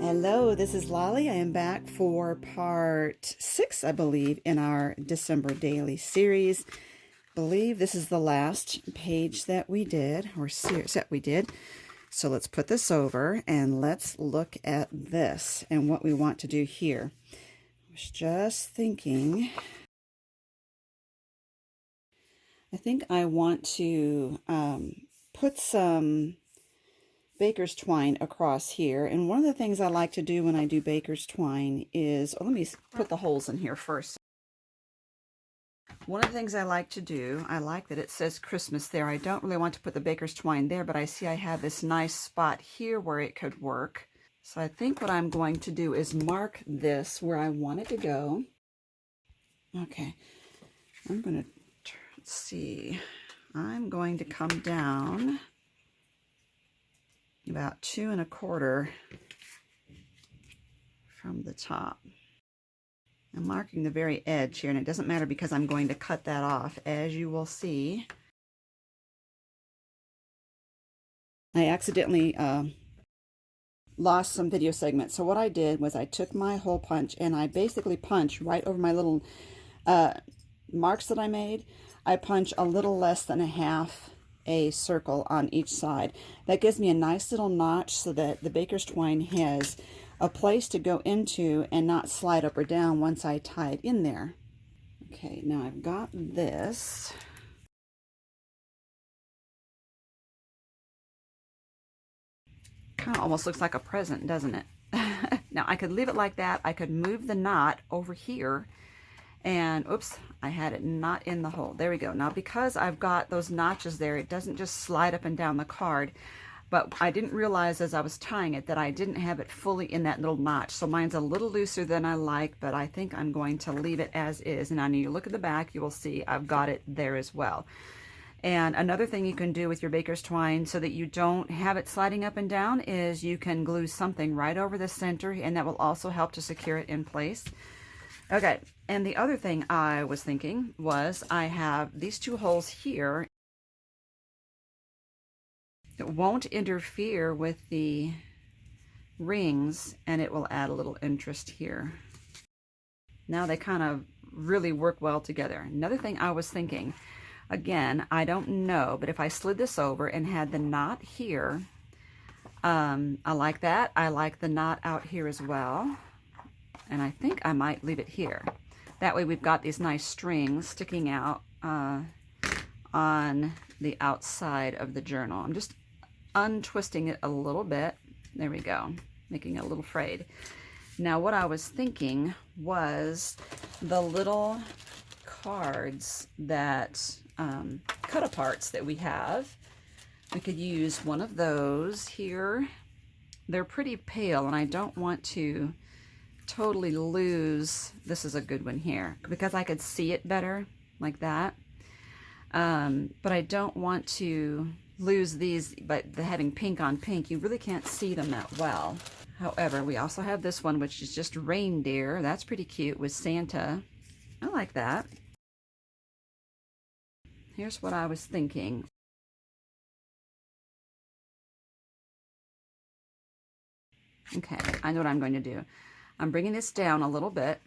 Hello, this is Lolly. I am back for part 6, I believe, in our December daily series. I believe this is the last page that we did, or series that we did. So let's put this over and let's look at this and what we want to do here. I was just thinking, I think I want to put some baker's twine across here, and one of the things I like to do when I do baker's twine is, let me put the holes in here first. One of the things I like to do, I like that it says Christmas there. I don't really want to put the baker's twine there, but I see I have this nice spot here where it could work. So I think what I'm going to do is mark this where I want it to go. Okay, I'm going to, let's see, I'm going to come down about 2 1/4 from the top. I'm marking the very edge here, and it doesn't matter because I'm going to cut that off, as you will see. I accidentally lost some video segments, so what I did was I took my hole punch and I basically punched right over my little marks that I made. I punch a little less than a half a circle on each side. That gives me a nice little notch so that the baker's twine has a place to go into and not slide up or down once I tie it in there. Okay, now I've got this. Kind of almost looks like a present, doesn't it? Now I could leave it like that. I could move the knot over here and oops, I had it not in the hole. There we go. Now because I've got those notches there, it doesn't just slide up and down the card, but I didn't realize as I was tying it that I didn't have it fully in that little notch. So mine's a little looser than I like, but I think I'm going to leave it as is. And now when you look at the back, you will see I've got it there as well. And another thing you can do with your baker's twine so that you don't have it sliding up and down is you can glue something right over the center, and that will also help to secure it in place. Okay, and the other thing I was thinking was I have these 2 holes here. It won't interfere with the rings, and it will add a little interest here. Now they kind of really work well together. Another thing I was thinking, again, I don't know, but if I slid this over and had the knot here, I like that. I like the knot out here as well. And I think I might leave it here. That way we've got these nice strings sticking out on the outside of the journal. I'm just untwisting it a little bit. There we go, making it a little frayed. Now what I was thinking was the little cards that cut-aparts that we have. We could use one of those here. They're pretty pale, and I don't want to totally lose, this is a good one here, because I could see it better like that. But I don't want to lose these, but having pink on pink, you really can't see them that well. However, we also have this one, which is just reindeer. That's pretty cute with Santa. I like that. Here's what I was thinking. Okay, I know what I'm going to do. I'm bringing this down a little bit.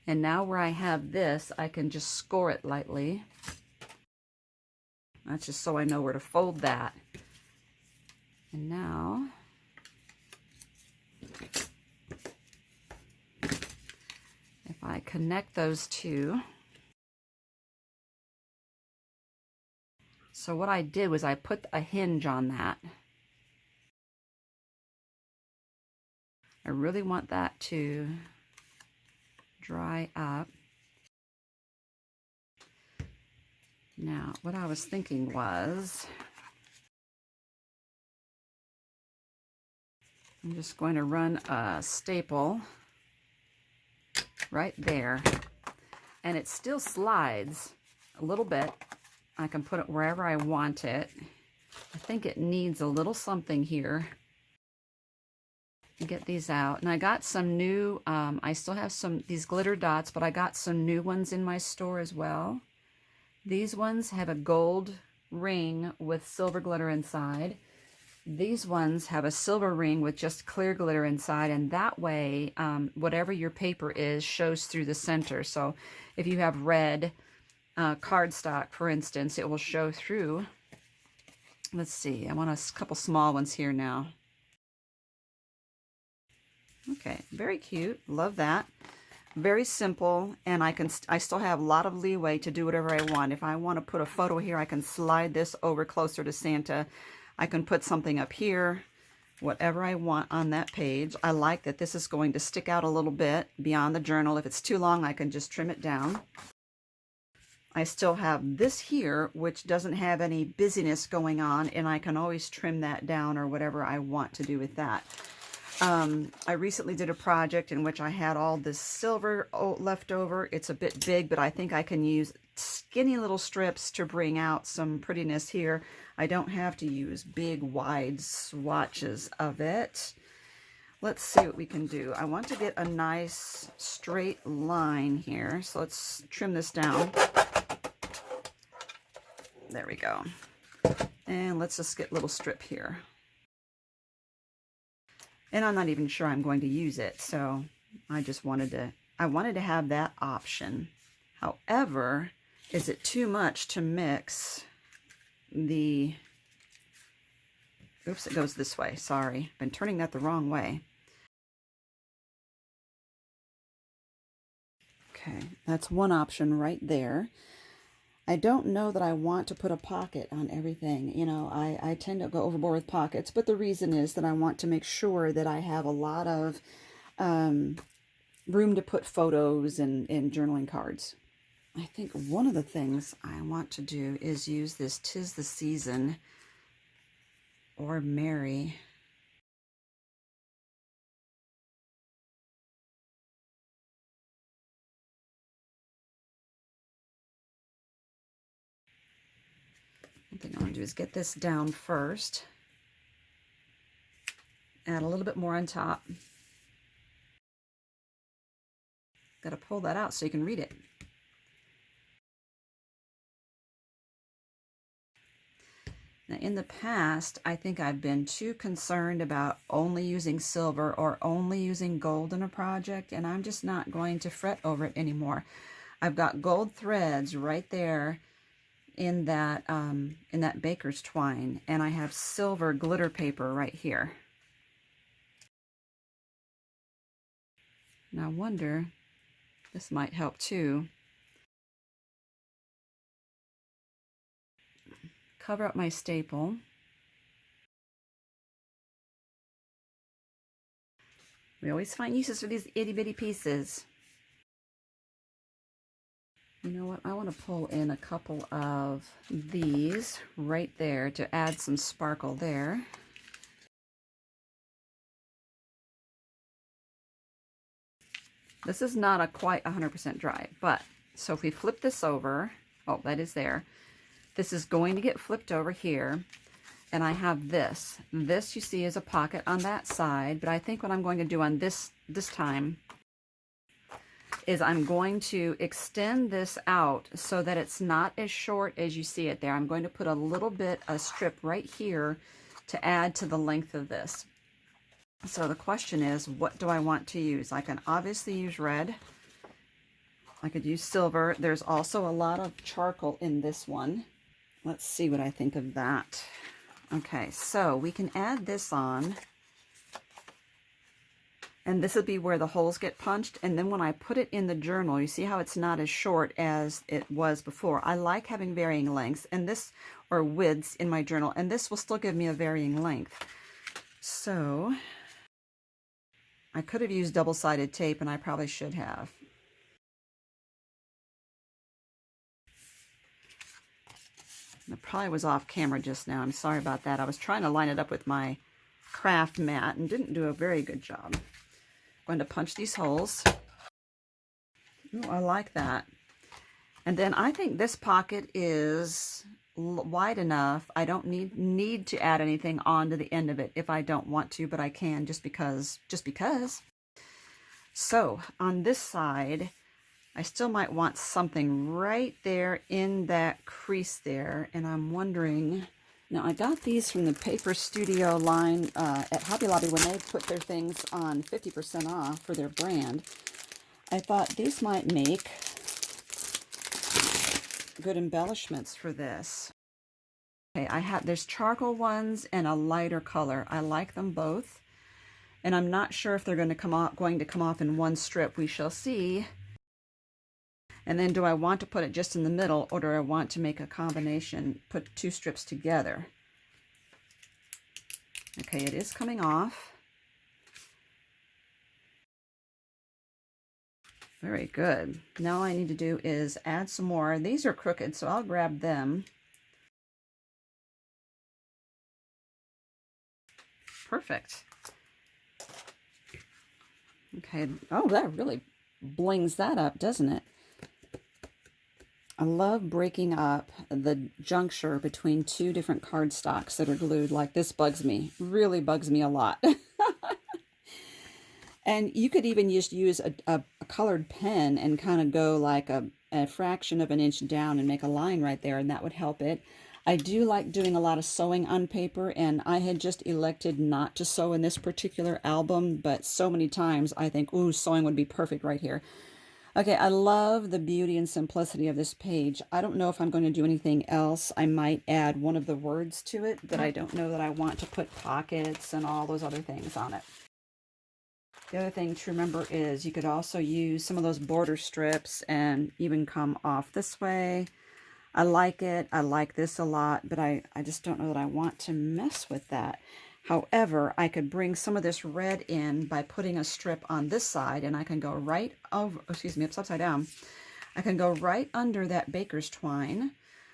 And now where I have this, I can just score it lightly. That's just so I know where to fold that. And now, if I connect those 2, so what I did was I put a hinge on that. I really want that to dry up. Now, what I was thinking was, I'm just going to run a staple right there, and it still slides a little bit. I can put it wherever I want it. I think it needs a little something here. Get these out. And I got some new, I still have these glitter dots, but I got some new ones in my store as well. These ones have a gold ring with silver glitter inside. These ones have a silver ring with just clear glitter inside, and that way whatever your paper is shows through the center. So if you have red cardstock, for instance, it will show through. Let's see, I want a couple small ones here now. Okay, very cute. Love that. Very simple, and I still have a lot of leeway to do whatever I want. If I want to put a photo here, I can slide this over closer to Santa. I can put something up here, whatever I want on that page. I like that this is going to stick out a little bit beyond the journal. If it's too long, I can just trim it down. I still have this here, which doesn't have any busyness going on, and I can always trim that down or whatever I want to do with that. I recently did a project in which I had all this silver left over. It's a bit big, but I think I can use skinny little strips to bring out some prettiness here. I don't have to use big, wide swatches of it. Let's see what we can do. I want to get a nice straight line here, so let's trim this down. There we go. And let's just get a little strip here. And I'm not even sure I'm going to use it, so I just wanted to have that option. However, is it too much to mix the, oops, it goes this way, sorry. I've been turning that the wrong way. Okay, that's one option right there. I don't know that I want to put a pocket on everything. You know, I tend to go overboard with pockets, but the reason is that I want to make sure that I have a lot of room to put photos and journaling cards. I think one of the things I want to do is use this 'Tis the Season or Merry. One thing I want to do is get this down first. Add a little bit more on top. Got to pull that out so you can read it. Now, in the past, I think I've been too concerned about only using silver or only using gold in a project, and I'm just not going to fret over it anymore. I've got gold threads right there in that baker's twine, and I have silver glitter paper right here. Now I wonder, this might help too. Cover up my staple. We always find uses for these itty bitty pieces. You know what? I want to pull in a couple of these right there to add some sparkle there. This is not quite 100% dry, but so if we flip this over, oh, that is there. This is going to get flipped over here, and I have this. This, you see, is a pocket on that side, but I think what I'm going to do on this time is I'm going to extend this out so that it's not as short as you see it there. I'm going to put a little bit, a strip right here to add to the length of this. So the question is, what do I want to use? I can obviously use red. I could use silver. There's also a lot of charcoal in this one. Let's see what I think of that. Okay, so we can add this on. And this would be where the holes get punched. And then when I put it in the journal, you see how it's not as short as it was before. I like having varying lengths and this, or widths in my journal, and this will still give me a varying length. So I could have used double-sided tape, and I probably should have. It probably was off camera just now. I'm sorry about that. I was trying to line it up with my craft mat and didn't do a very good job. I'm going to punch these holes. Ooh, I like that. And then I think this pocket is wide enough. I don't need to add anything onto the end of it if I don't want to, but I can just because. So on this side, I still might want something right there in that crease there, and I'm wondering, now I got these from the Paper Studio line at Hobby Lobby when they put their things on 50% off for their brand. I thought these might make good embellishments for this. Okay, there's charcoal ones and a lighter color. I like them both, and I'm not sure if they're going to come off in one strip. We shall see. And then do I want to put it just in the middle, or do I want to make a combination, put two strips together? Okay, it is coming off. Very good. Now all I need to do is add some more. These are crooked, so I'll grab them. Perfect. Okay. Oh, that really blings that up, doesn't it? I love breaking up the juncture between two different cardstocks that are glued. Like this bugs me. Really bugs me a lot. And you could even just use a colored pen and kind of go like a fraction of an inch down and make a line right there, and that would help it. I do like doing a lot of sewing on paper, and I had just elected not to sew in this particular album, but so many times I think, ooh, sewing would be perfect right here. Okay, I love the beauty and simplicity of this page. I don't know if I'm going to do anything else. I might add one of the words to it, but I don't know that I want to put pockets and all those other things on it. The other thing to remember is you could also use some of those border strips and even come off this way. I like it. I like this a lot, but I just don't know that I want to mess with that. However, I could bring some of this red in by putting a strip on this side, and I can go right over, excuse me, it's upside down. I can go right under that baker's twine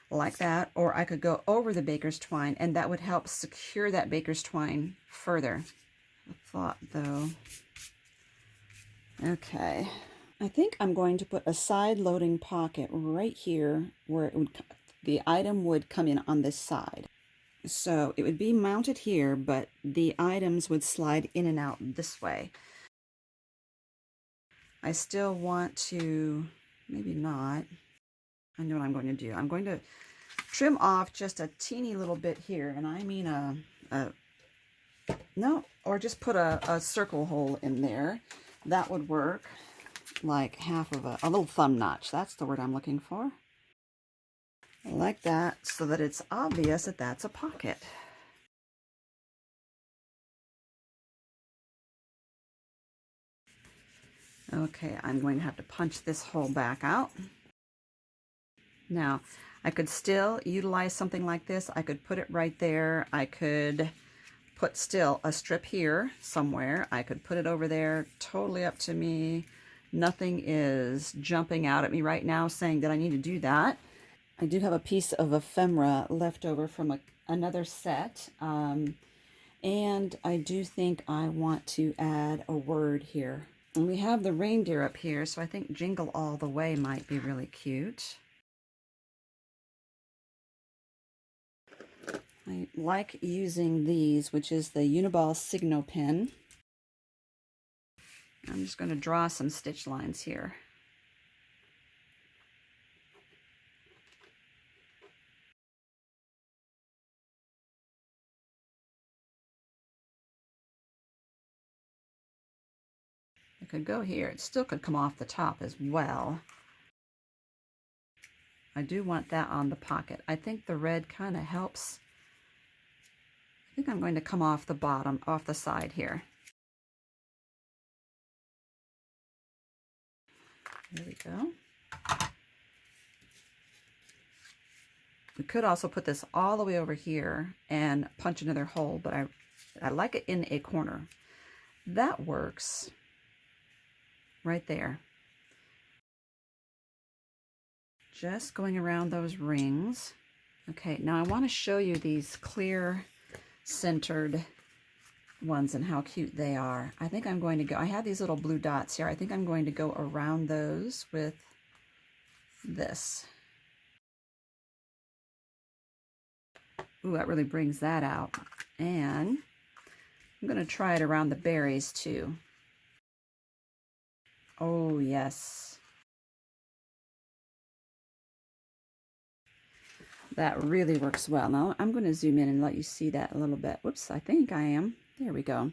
like that, or I could go over the baker's twine, and that would help secure that baker's twine further. A thought though. Okay, I think I'm going to put a side loading pocket right here where the item would come in on this side. So it would be mounted here, but the items would slide in and out this way. I still want to, maybe not. I know what I'm going to do. I'm going to trim off just a teeny little bit here, and I mean no, or just put a circle hole in there. That would work. Like half of a little thumb notch. That's the word I'm looking for. Like that, so that it's obvious that that's a pocket. Okay, I'm going to have to punch this hole back out. Now, I could still utilize something like this. I could put it right there. I could put still a strip here somewhere. I could put it over there. Totally up to me. Nothing is jumping out at me right now saying that I need to do that. I do have a piece of ephemera left over from another set. And I do think I want to add a word here. And we have the reindeer up here, so I think Jingle All the Way might be really cute. I like using these, which is the Uniball Signo pen. I'm just going to draw some stitch lines here. It could go here. It still could come off the top as well. I do want that on the pocket. I think the red kind of helps. I think I'm going to come off the bottom, off the side here. There we go. We could also put this all the way over here and punch another hole, but I like it in a corner. That works right there. Just going around those rings. Okay, now I want to show you these clear centered ones and how cute they are. I think I'm going to go, I have these little blue dots here. I think I'm going to go around those with this. Ooh, that really brings that out. And I'm going to try it around the berries too. Oh, yes. That really works well. Now I'm going to zoom in and let you see that a little bit. Whoops, I think I am. There we go.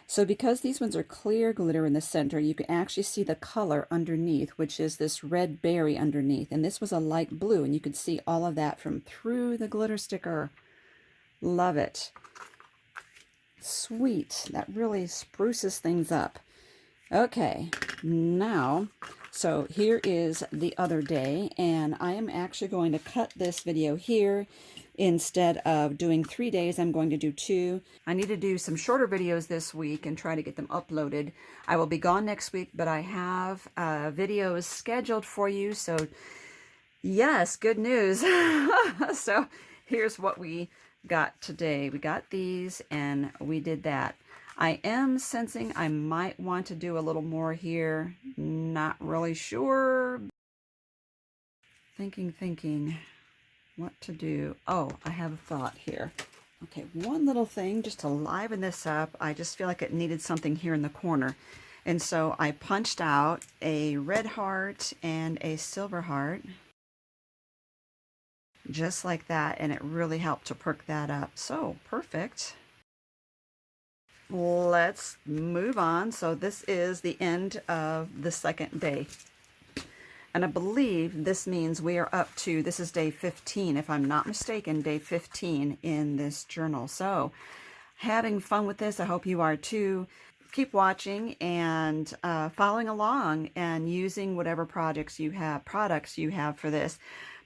So because these ones are clear glitter in the center, you can actually see the color underneath, which is this red berry underneath. And this was a light blue, and you could see all of that from through the glitter sticker. Love it. Sweet. That really spruces things up. Okay, now, so here is the other day, and I am actually going to cut this video here. Instead of doing 3 days, I'm going to do 2. I need to do some shorter videos this week and try to get them uploaded. I will be gone next week, but I have videos scheduled for you. So yes, good news. So here's what we got today. We got these and we did that. I am sensing I might want to do a little more here. Not really sure. Thinking. What to do. Oh, I have a thought here. Okay, one little thing just to liven this up. I just feel like it needed something here in the corner. And so I punched out a red heart and a silver heart. Just like that, and it really helped to perk that up. So, perfect. Let's move on. So this is the end of the second day. And I believe this means we are up to, this is day 15, if I'm not mistaken, day 15 in this journal. So, having fun with this. I hope you are too. Keep watching and following along and using whatever products you have for this.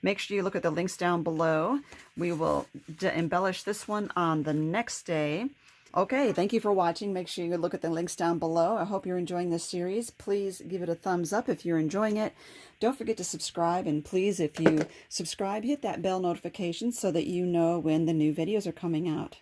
Make sure you look at the links down below. We will embellish this one on the next day. Okay, thank you for watching. Make sure you look at the links down below. I hope you're enjoying this series. Please give it a thumbs up if you're enjoying it. Don't forget to subscribe, and please, if you subscribe, hit that bell notification so that you know when the new videos are coming out.